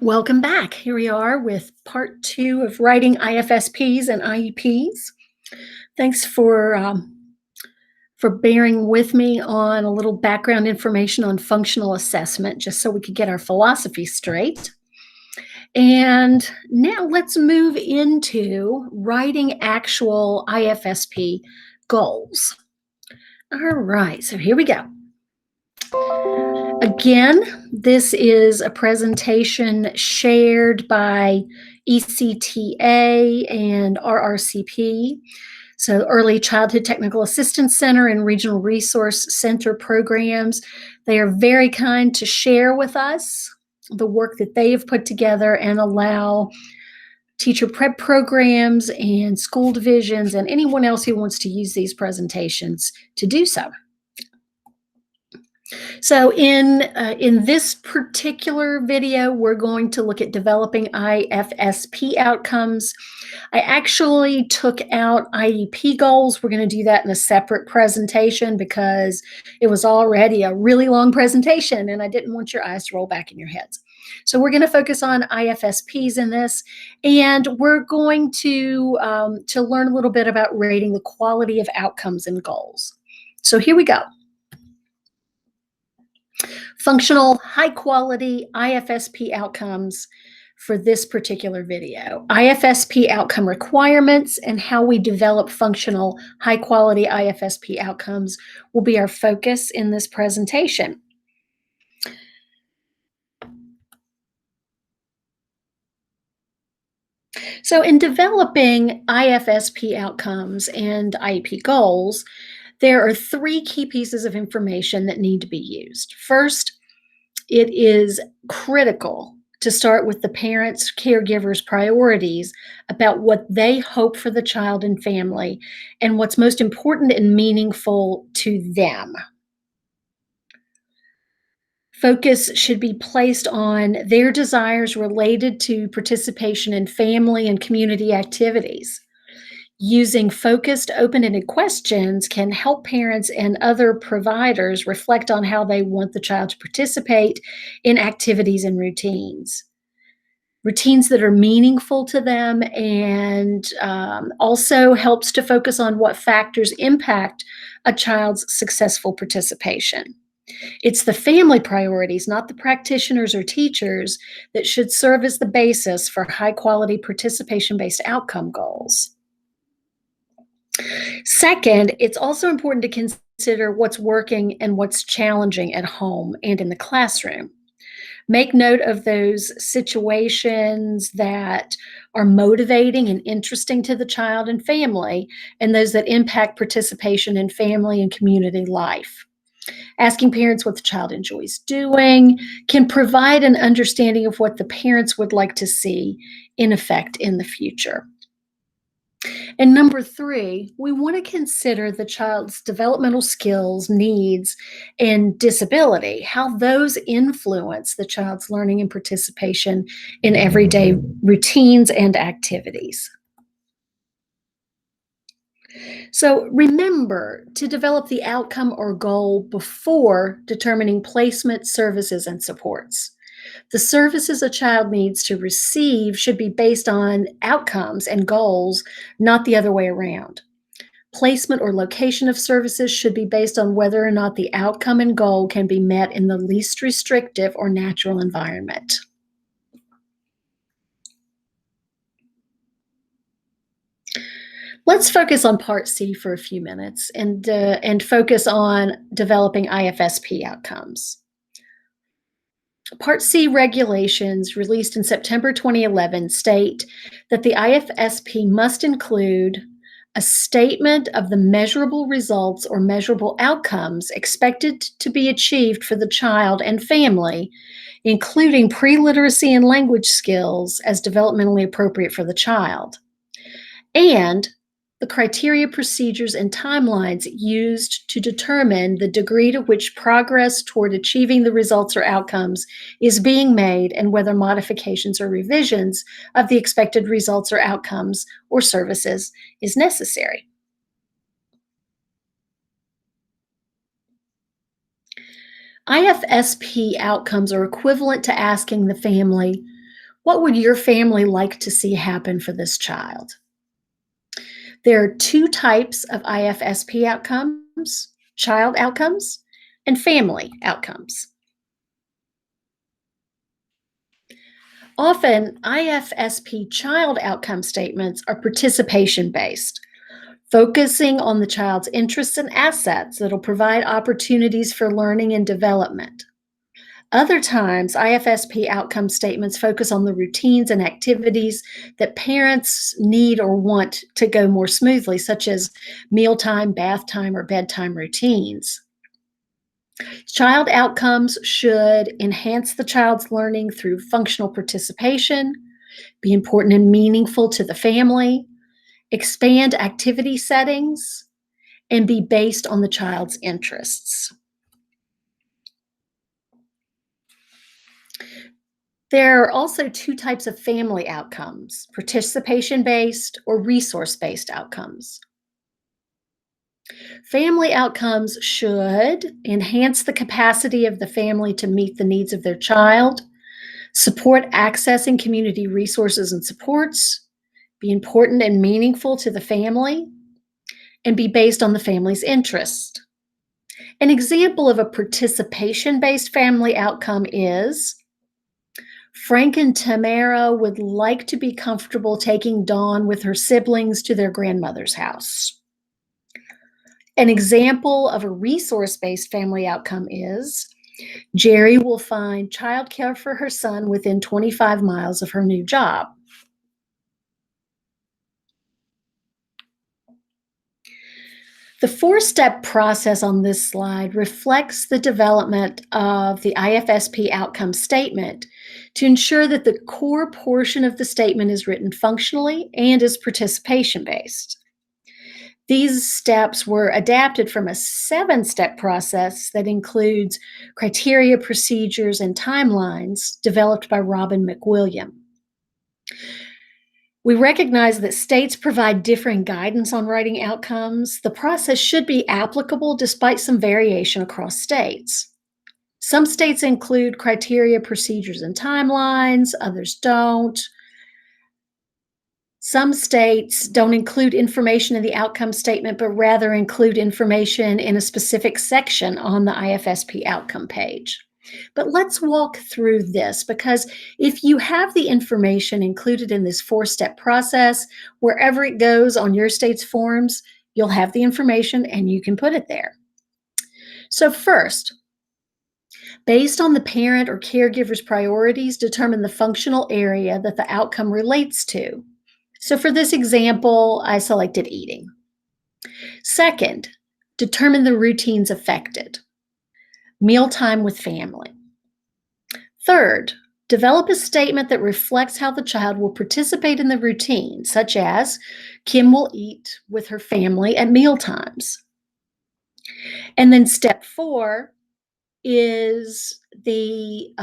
Welcome back. Here we are with part 2 of writing IFSPs and IEPs. Thanks for bearing with me on a little background information on functional assessment, just so we could get our philosophy straight. And now let's move into writing actual IFSP goals. All right, so here we go. Again, this is a presentation shared by ECTA and RRCP, so Early Childhood Technical Assistance Center and Regional Resource Center programs. They are very kind to share with us the work that they have put together and allow teacher prep programs and school divisions and anyone else who wants to use these presentations to do so. So in this particular video, we're going to look at developing IFSP outcomes. I actually took out IEP goals. We're going to do that in a separate presentation because it was already a really long presentation and I didn't want your eyes to roll back in your heads. So we're going to focus on IFSPs in this, and we're going to learn a little bit about rating the quality of outcomes and goals. So here we go. Functional, high-quality IFSP outcomes for this particular video. IFSP outcome requirements and how we develop functional, high-quality IFSP outcomes will be our focus in this presentation. So in developing IFSP outcomes and IEP goals, there are 3 key pieces of information that need to be used. First, it is critical to start with the parents, caregivers' priorities about what they hope for the child and family and what's most important and meaningful to them. Focus should be placed on their desires related to participation in family and community activities. Using focused, open-ended questions can help parents and other providers reflect on how they want the child to participate in activities and routines. Routines that are meaningful to them, and also helps to focus on what factors impact a child's successful participation. It's the family priorities, not the practitioners or teachers, that should serve as the basis for high-quality participation-based outcome goals. Second, it's also important to consider what's working and what's challenging at home and in the classroom. Make note of those situations that are motivating and interesting to the child and family, and those that impact participation in family and community life. Asking parents what the child enjoys doing can provide an understanding of what the parents would like to see in effect in the future. And number 3, we want to consider the child's developmental skills, needs, and disability, how those influence the child's learning and participation in everyday routines and activities. So remember to develop the outcome or goal before determining placement, services, and supports. The services a child needs to receive should be based on outcomes and goals, not the other way around. Placement or location of services should be based on whether or not the outcome and goal can be met in the least restrictive or natural environment. Let's focus on Part C for a few minutes and focus on developing IFSP outcomes. Part C regulations released in September 2011 state that the IFSP must include a statement of the measurable results or measurable outcomes expected to be achieved for the child and family, including pre-literacy and language skills as developmentally appropriate for the child, and the criteria, procedures, and timelines used to determine the degree to which progress toward achieving the results or outcomes is being made, and whether modifications or revisions of the expected results or outcomes or services is necessary. IFSP outcomes are equivalent to asking the family, What would your family like to see happen for this child? There are two types of IFSP outcomes: child outcomes and family outcomes. Often, IFSP child outcome statements are participation based, focusing on the child's interests and assets that'll provide opportunities for learning and development. Other times, IFSP outcome statements focus on the routines and activities that parents need or want to go more smoothly, such as mealtime, bath time, or bedtime routines. Child outcomes should enhance the child's learning through functional participation, be important and meaningful to the family, expand activity settings, and be based on the child's interests. There are also two types of family outcomes: participation based or resource based outcomes. Family outcomes should enhance the capacity of the family to meet the needs of their child, support accessing community resources and supports, be important and meaningful to the family, and be based on the family's interest. An example of a participation based family outcome is: Frank and Tamara would like to be comfortable taking Dawn with her siblings to their grandmother's house. An example of a resource based family outcome is: Jerry will find childcare for her son within 25 miles of her new job. The four-step process on this slide reflects the development of the IFSP outcome statement to ensure that the core portion of the statement is written functionally and is participation-based. These steps were adapted from a seven-step process that includes criteria, procedures, and timelines developed by Robin McWilliam. We recognize that states provide differing guidance on writing outcomes. The process should be applicable despite some variation across states. Some states include criteria, procedures, and timelines, others don't. Some states don't include information in the outcome statement, but rather include information in a specific section on the IFSP outcome page. But let's walk through this, because if you have the information included in this four-step process, wherever it goes on your state's forms, you'll have the information and you can put it there. So first, based on the parent or caregiver's priorities, determine the functional area that the outcome relates to. So for this example, I selected eating. Second, determine the routines affected. Mealtime with family. Third, develop a statement that reflects how the child will participate in the routine, such as Kim will eat with her family at meal times. And then step 4 is the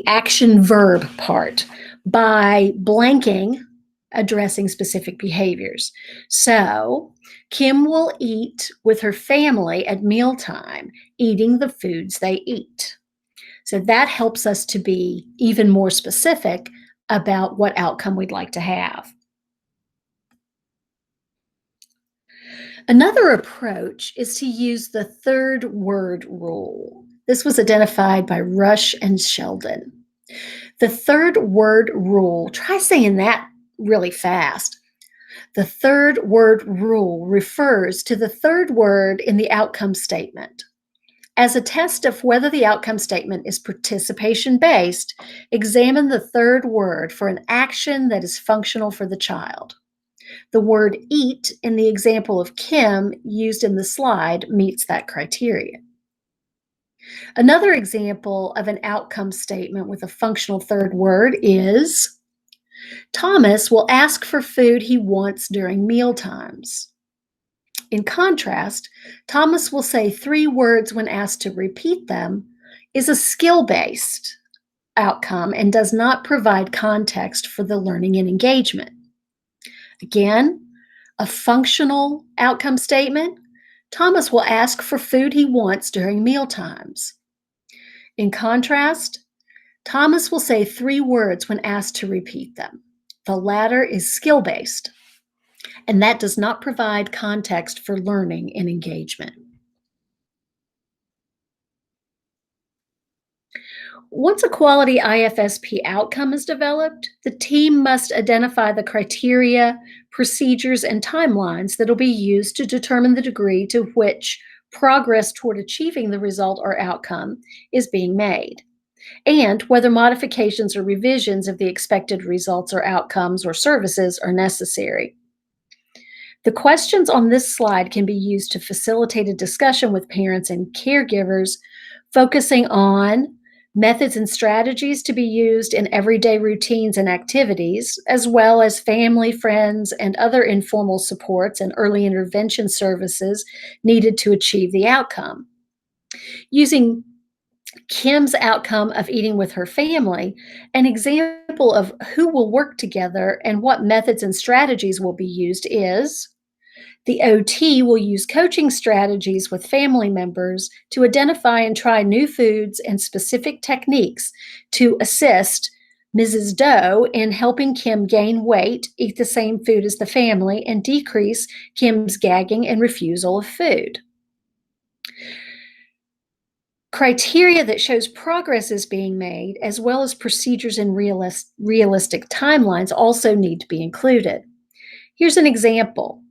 action verb part by blanking, addressing specific behaviors. So Kim will eat with her family at mealtime, eating the foods they eat. So that helps us to be even more specific about what outcome we'd like to have. Another approach is to use the third word rule. This was identified by Rush and Sheldon. The third word rule, try saying that really fast. The third word rule refers to the third word in the outcome statement. As a test of whether the outcome statement is participation-based, examine the third word for an action that is functional for the child. The word eat in the example of Kim used in the slide meets that criteria. Another example of an outcome statement with a functional third word is: Thomas will ask for food he wants during meal times. In contrast, Thomas will say 3 words when asked to repeat them is a skill-based outcome and does not provide context for the learning and engagement. Again, a functional outcome statement: Thomas will ask for food he wants during meal times. In contrast, Thomas will say 3 words when asked to repeat them. The latter is skill based, and that does not provide context for learning and engagement. Once a quality IFSP outcome is developed, the team must identify the criteria, procedures, and timelines that will be used to determine the degree to which progress toward achieving the result or outcome is being made, and whether modifications or revisions of the expected results or outcomes or services are necessary. The questions on this slide can be used to facilitate a discussion with parents and caregivers, focusing on methods and strategies to be used in everyday routines and activities, as well as family, friends, and other informal supports and early intervention services needed to achieve the outcome. Using Kim's outcome of eating with her family, an example of who will work together and what methods and strategies will be used is: the OT will use coaching strategies with family members to identify and try new foods and specific techniques to assist Mrs. Doe in helping Kim gain weight, eat the same food as the family, and decrease Kim's gagging and refusal of food. Criteria that shows progress is being made, as well as procedures and realistic timelines, also need to be included. Here's an example.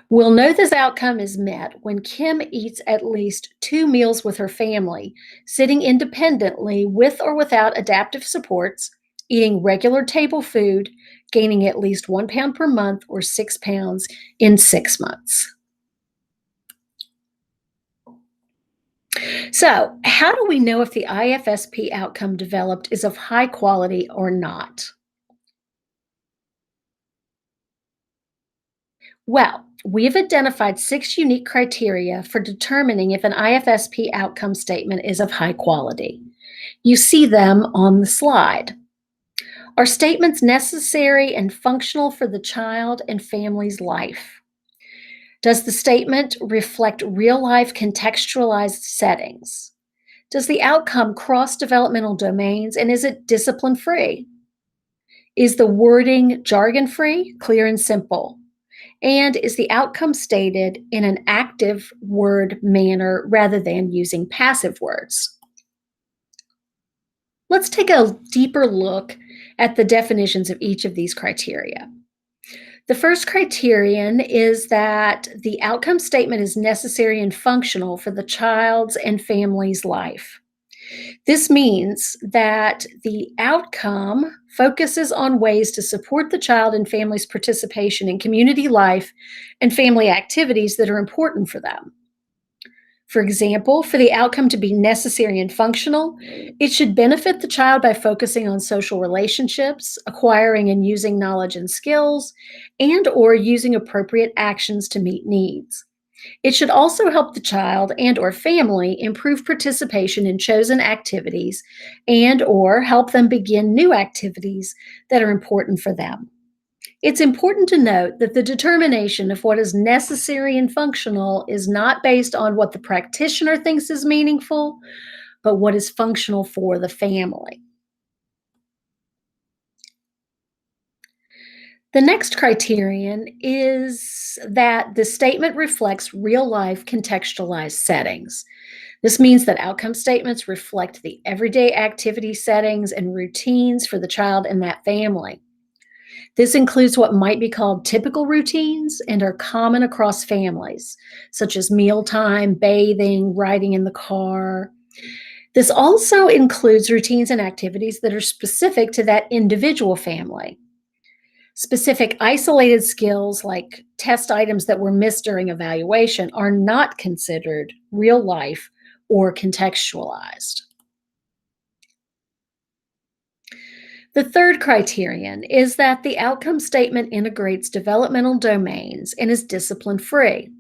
We'll know this outcome is met when Kim eats at least 2 meals with her family, sitting independently with or without adaptive supports, eating regular table food, gaining at least 1 pound per month or 6 pounds in 6 months. So, how do we know if the IFSP outcome developed is of high quality or not? Well, we've identified 6 unique criteria for determining if an IFSP outcome statement is of high quality. You see them on the slide. Are statements necessary and functional for the child and family's life? Does the statement reflect real-life contextualized settings? Does the outcome cross developmental domains, and is it discipline-free? Is the wording jargon-free, clear and simple? And is the outcome stated in an active word manner rather than using passive words? Let's take a deeper look at the definitions of each of these criteria. The first criterion is that the outcome statement is necessary and functional for the child's and family's life. This means that the outcome focuses on ways to support the child and family's participation in community life and family activities that are important for them. For example, for the outcome to be necessary and functional, it should benefit the child by focusing on social relationships, acquiring and using knowledge and skills, and/or using appropriate actions to meet needs. It should also help the child and/or family improve participation in chosen activities and/or help them begin new activities that are important for them. It's important to note that the determination of what is necessary and functional is not based on what the practitioner thinks is meaningful, but what is functional for the family. The next criterion is that the statement reflects real-life contextualized settings. This means that outcome statements reflect the everyday activity settings and routines for the child and that family. This includes what might be called typical routines and are common across families, such as mealtime, bathing, riding in the car. This also includes routines and activities that are specific to that individual family. Specific isolated skills like test items that were missed during evaluation are not considered real life or contextualized. The third criterion is that the outcome statement integrates developmental domains and is discipline-free.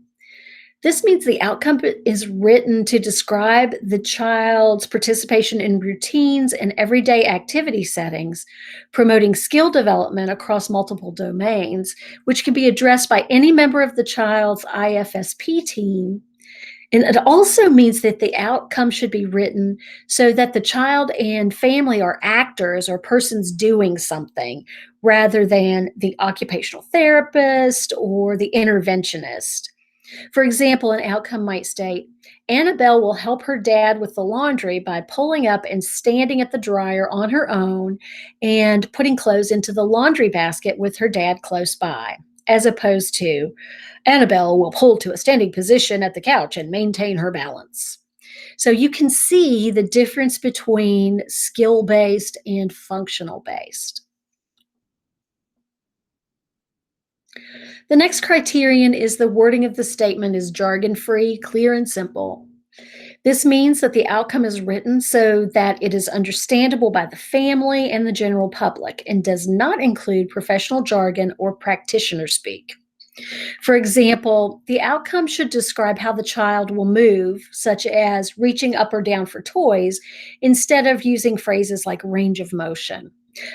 This means the outcome is written to describe the child's participation in routines and everyday activity settings, promoting skill development across multiple domains, which can be addressed by any member of the child's IFSP team, And it also means that the outcome should be written so that the child and family are actors or persons doing something rather than the occupational therapist or the interventionist. For example, an outcome might state Annabelle will help her dad with the laundry by pulling up and standing at the dryer on her own and putting clothes into the laundry basket with her dad close by, as opposed to Annabelle will pull to a standing position at the couch and maintain her balance. So you can see the difference between skill based and functional based. The next criterion is the wording of the statement is jargon free, clear, and simple. This means that the outcome is written so that it is understandable by the family and the general public and does not include professional jargon or practitioner speak. For example, the outcome should describe how the child will move, such as reaching up or down for toys, instead of using phrases like range of motion.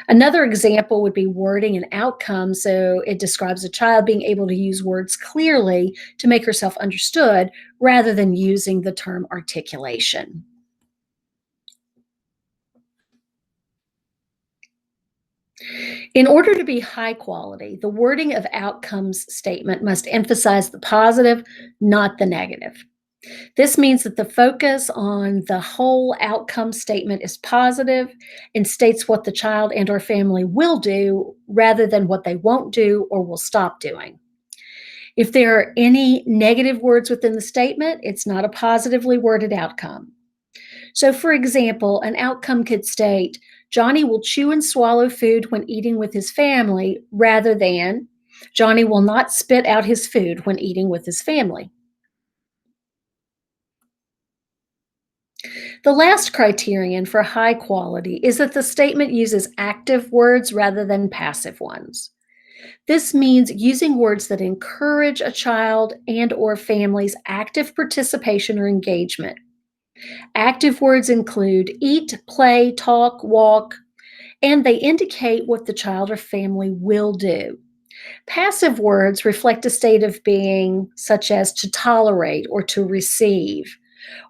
Another example would be wording an outcome so it describes a child being able to use words clearly to make herself understood rather than using the term articulation. In order to be high quality, the wording of outcomes statement must emphasize the positive, not the negative. This means that the focus on the whole outcome statement is positive and states what the child and or family will do rather than what they won't do or will stop doing. If there are any negative words within the statement, it's not a positively worded outcome. So, for example, an outcome could state Johnny will chew and swallow food when eating with his family rather than Johnny will not spit out his food when eating with his family. The last criterion for high quality is that the statement uses active words rather than passive ones. This means using words that encourage a child and or family's active participation or engagement. Active words include eat, play, talk, walk, and they indicate what the child or family will do. Passive words reflect a state of being, such as to tolerate or to receive,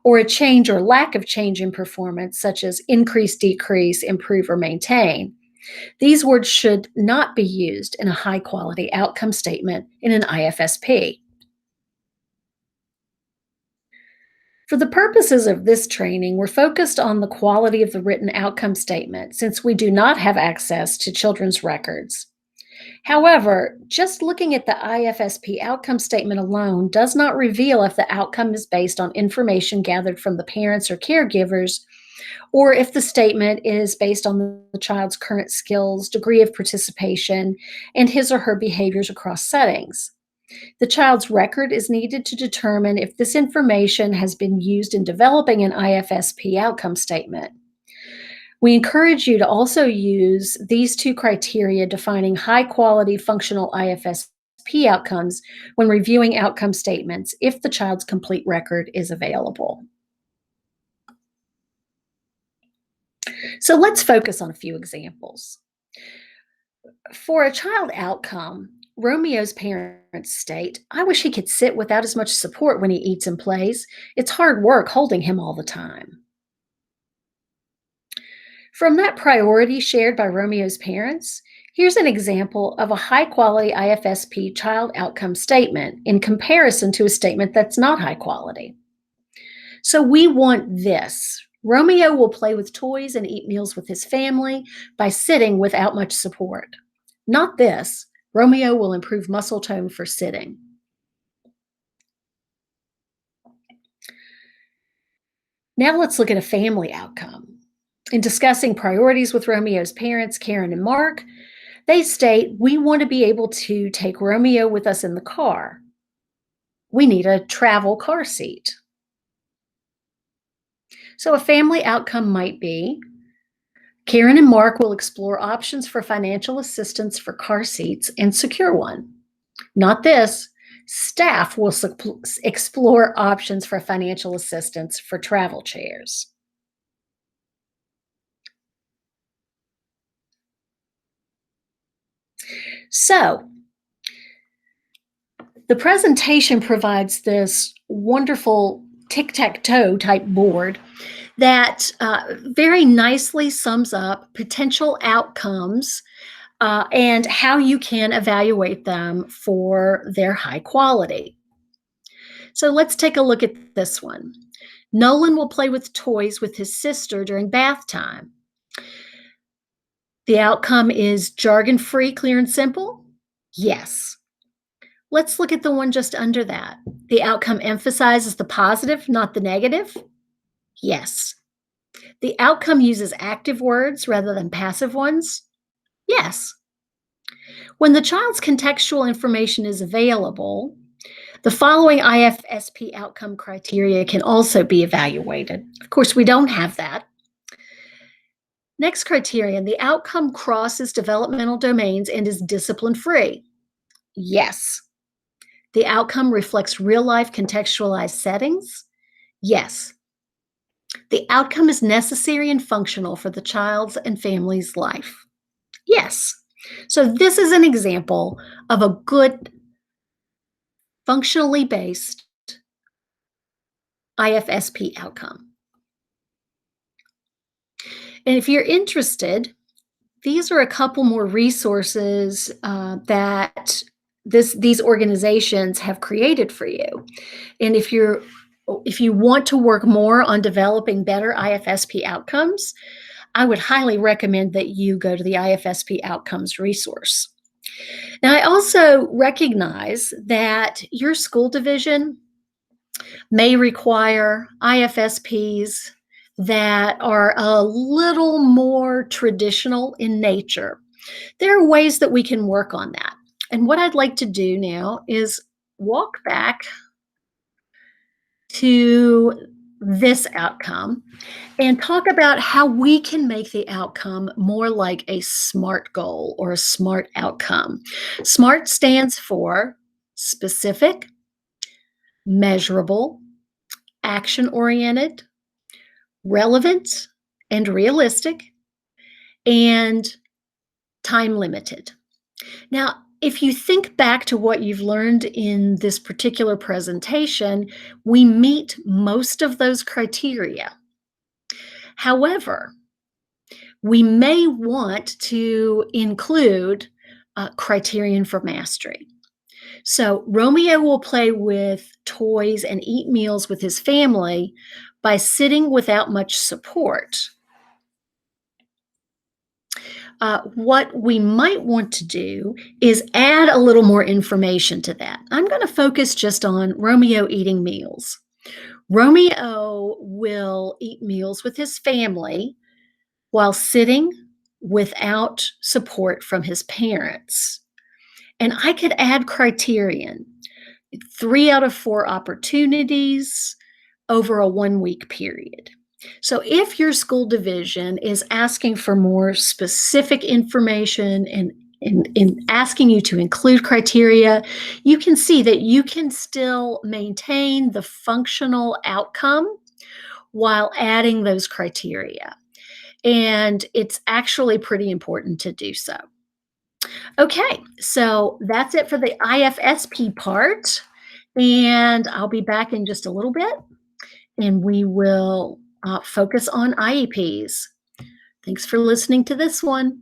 or a change or lack of change in performance, such as increase, decrease, improve, or maintain. These words should not be used in a high quality outcome statement in an IFSP. For the purposes of this training, we're focused on the quality of the written outcome statement since we do not have access to children's records. However, just looking at the IFSP outcome statement alone does not reveal if the outcome is based on information gathered from the parents or caregivers, or if the statement is based on the child's current skills, degree of participation, and his or her behaviors across settings. The child's record is needed to determine if this information has been used in developing an IFSP outcome statement. We encourage you to also use these two criteria defining high quality functional IFSP outcomes when reviewing outcome statements if the child's complete record is available. So let's focus on a few examples. For a child outcome, Romeo's parents state, I wish he could sit without as much support when he eats and plays. It's hard work holding him all the time. From that priority shared by Romeo's parents, here's an example of a high quality IFSP child outcome statement in comparison to a statement that's not high quality. So we want this. Romeo will play with toys and eat meals with his family by sitting without much support. Not this. Romeo will improve muscle tone for sitting. Now let's look at a family outcome. In discussing priorities with Romeo's parents, Karen and Mark, they state, we want to be able to take Romeo with us in the car. We need a travel car seat. So a family outcome might be Karen and Mark will explore options for financial assistance for car seats and secure one. Not this. Staff will explore options for financial assistance for travel chairs. So, the presentation provides this wonderful tic-tac-toe type board that very nicely sums up potential outcomes and how you can evaluate them for their high quality. So let's take a look at this one. Nolan will play with toys with his sister during bath time. The outcome is jargon free, clear, and simple? Yes. Let's look at the one just under that. The outcome emphasizes the positive, not the negative? Yes. The outcome uses active words rather than passive ones? Yes. When the child's contextual information is available, the following IFSP outcome criteria can also be evaluated. Of course, we don't have that. Next criterion, the outcome crosses developmental domains and is discipline-free. Yes. The outcome reflects real-life contextualized settings. Yes. The outcome is necessary and functional for the child's and family's life. Yes. So this is an example of a good, functionally based IFSP outcome. And if you're interested, these are a couple more resources that these organizations have created for you. And if you want to work more on developing better IFSP outcomes, I would highly recommend that you go to the IFSP outcomes resource. Now, I also recognize that your school division may require IFSPs that are a little more traditional in nature. There are ways that we can work on that. And what I'd like to do now is walk back to this outcome and talk about how we can make the outcome more like a SMART goal or a SMART outcome. SMART stands for specific, measurable, action-oriented, relevant and realistic, and time limited. Now, if you think back to what you've learned in this particular presentation, we meet most of those criteria. However, we may want to include a criterion for mastery. So Romeo will play with toys and eat meals with his family by sitting without much support. What we might want to do is add a little more information to that. I'm going to focus just on Romeo eating meals. Romeo will eat meals with his family while sitting without support from his parents. And I could add criterion, 3 out of 4 opportunities over a 1-week period. So if your school division is asking for more specific information and asking you to include criteria, you can see that you can still maintain the functional outcome while adding those criteria. And it's actually pretty important to do so. Okay, so that's it for the IFSP part. And I'll be back in just a little bit and we will focus on IEPs. Thanks for listening to this one.